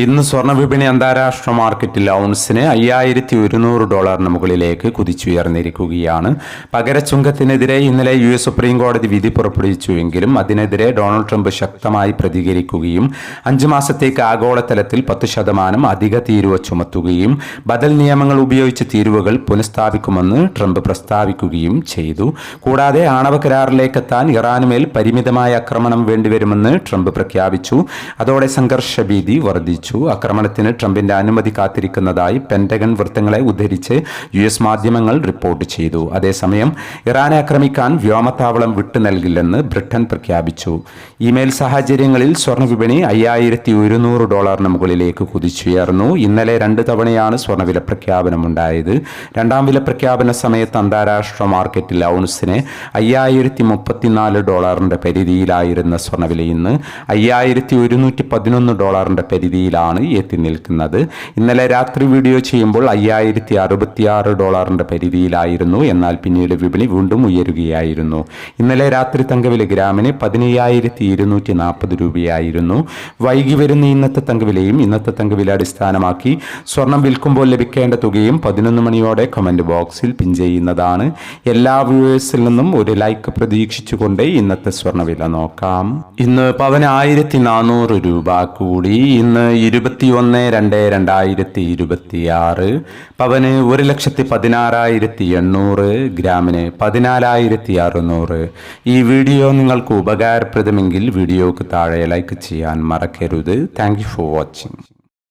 ഇന്ന് സ്വർണ്ണ വിപണി അന്താരാഷ്ട്ര മാർക്കറ്റിൽ ഔൺസിന് $5100 മുകളിലേക്ക് കുതിച്ചുയർന്നിരിക്കുകയാണ്. പകരച്ചുങ്കത്തിനെതിരെ ഇന്നലെ US സുപ്രീം കോടതി വിധി പുറപ്പെടുവിച്ചുവെങ്കിലും അതിനെതിരെ ഡൊണാൾഡ് ട്രംപ് ശക്തമായി പ്രതികരിക്കുകയും 5 മാസത്തേക്ക് ആഗോളതലത്തിൽ 10% അധിക തീരുവ ചുമത്തുകയും ബദൽ നിയമങ്ങൾ ഉപയോഗിച്ച് തീരുവകൾ പുനഃസ്ഥാപിക്കുമെന്ന് ട്രംപ് പ്രസ്താവിക്കുകയും ചെയ്തു. കൂടാതെ ആണവ കരാറിലേക്കെത്താൻ ഇറാനുമേൽ പരിമിതമായ ആക്രമണം വേണ്ടിവരുമെന്ന് ട്രംപ് പ്രഖ്യാപിച്ചു. അതോടെ സംഘർഷ ഭീതി വർദ്ധിച്ചു. ആക്രമണത്തിന് ട്രംപിന്റെ അനുമതി കാത്തിരിക്കുന്നതായി പെന്റഗൺ വൃത്തങ്ങളെ ഉദ്ധരിച്ച് US മാധ്യമങ്ങൾ റിപ്പോർട്ട് ചെയ്തു. അതേസമയം ഇറാനെ ആക്രമിക്കാൻ വ്യോമത്താവളം വിട്ടു നൽകില്ലെന്ന് ബ്രിട്ടൻ പ്രഖ്യാപിച്ചു. ഇമെയിൽ സാഹചര്യങ്ങളിൽ സ്വർണ്ണ വിപണി $5100 മുകളിലേക്ക് കുതിച്ചുയർന്നു. ഇന്നലെ 2 തവണയാണ് സ്വർണ്ണവില പ്രഖ്യാപനമുണ്ടായത്. രണ്ടാം വില പ്രഖ്യാപന സമയത്ത് അന്താരാഷ്ട്ര മാർക്കറ്റിൽ ഔൺസിന് $5034 പരിധിയിലായിരുന്ന സ്വർണ്ണവില ഇന്ന് $5111 പരിധിയിലാണ് എത്തി നിൽക്കുന്നത്. ഇന്നലെ രാത്രി വീഡിയോ ചെയ്യുമ്പോൾ $5066 പരിധിയിലായിരുന്നു. എന്നാൽ പിന്നീട് വിപണി വീണ്ടും ഉയരുകയായിരുന്നു. ഇന്നലെ രാത്രി തങ്കവില ഗ്രാമിന് 15240 രൂപയായിരുന്നു. വൈകി വരുന്ന ഇന്നത്തെ തങ്കവിലയും ഇന്നത്തെ തങ്കവില അടിസ്ഥാനമാക്കി സ്വർണം വിൽക്കുമ്പോൾ ലഭിക്കേണ്ട തുകയും 11 മണിയോടെ കമന്റ് ബോക്സിൽ പിൻ ചെയ്യുന്നതാണ്. എല്ലാ വ്യൂവേഴ്സിൽ നിന്നും ഒരു ലൈക്ക് പ്രതീക്ഷിച്ചുകൊണ്ട് ഇന്നത്തെ സ്വർണ്ണവില നോക്കാം. ഇന്ന് പവന് 1400 രൂപ കൂടി. ഇന്ന് 21/2/2026 പവന് 1,16,800, ഗ്രാമിന് 14,600. ഈ വീഡിയോ നിങ്ങൾക്ക് ഉപകാരപ്രദമെങ്കിൽ വീഡിയോക്ക് താഴെ ലൈക്ക് ചെയ്യാൻ മറക്കരുത്. Thank you for watching.